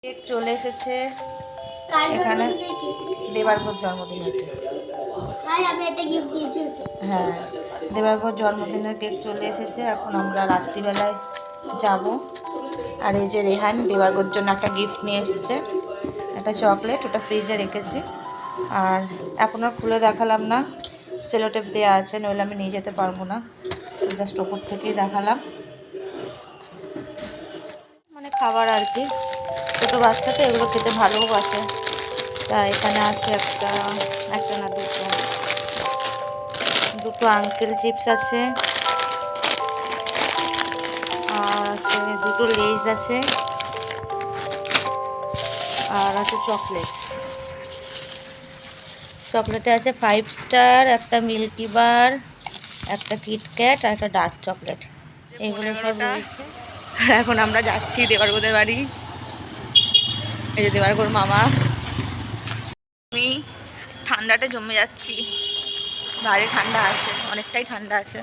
Cake চলে এসেছে এখানে দেবার্গর জন্মদিন। হ্যাঁ, দেবার্গর জন্মদিনের কেক চলে এসেছে। এখন আমরা রাত্রিবেলায় যাব। আর এই যে রেহান দেবার্গর জন্য একটা গিফট নিয়ে এসেছে, একটা চকলেট, ওটা ফ্রিজে রেখেছি। আর এখন আর খুলে দেখালাম না, সেলোটেপ দেওয়া আছে, নইলে আমি নিয়ে যেতে পারবো না। জাস্ট ওপর থেকেই দেখালাম, মানে খাবার আর কি। ছোটো বাচ্চা তো এগুলো খেতে ভালোবাসে। তা এখানে আছে একটা না দুটো আঙ্কেল চিপস আছে, আর আছে দুটো লেজ আছে, আর আছে চকলেটে আছে 5 স্টার, একটা মিল্কি বার, একটা কিটক্যাট আর একটা ডার্ক চকলেট, এগুলো সব রয়েছে। আর এখন আমরা যাচ্ছি দেবার্গদের বাড়ি। এই যে দেবার্গর মামা। আমি ঠান্ডাটা জমে যাচ্ছি, ভারী ঠান্ডা আছে, অনেকটাই ঠান্ডা আছে।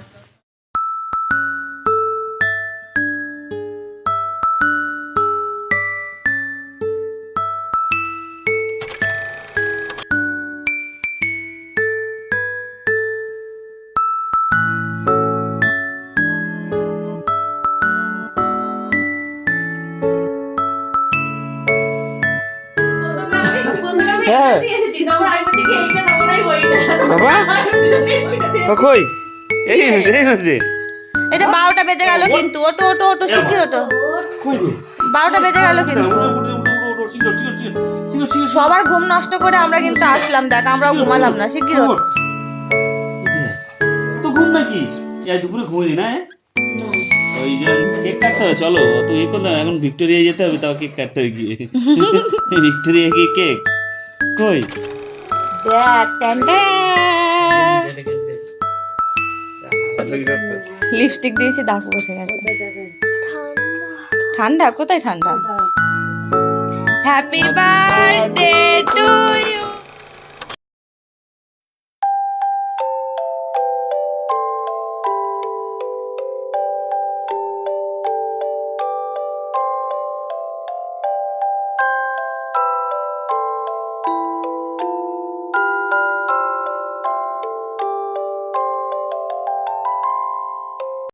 এই যে 12টা বেজে গেল কিন্তু, ওটো ওটো ওটো শিগগির ওটো, 12টা বেজে গেল কিন্তু। সবার ঘুম নষ্ট করে আমরা কিন্তু আসলাম, দেখ আমরাও ঘুমালাম না, শিগগির ওঠ। তো ঘুম নাকি দুপুরে ঘুমিনি না? ওই যে কেক কাটতে হবে, চলো অত ইয়ে করলাম, এখন ভিক্টোরিয়া যেতে হবে, তাও কেক কাটতে হবে গিয়ে। ভিক্টোরিয়া গিয়ে কেক কই লিপস্টিক দিয়েছি, দাগ বসে গেছে। ঠান্ডা কোথায় ঠান্ডা? Happy birthday to you.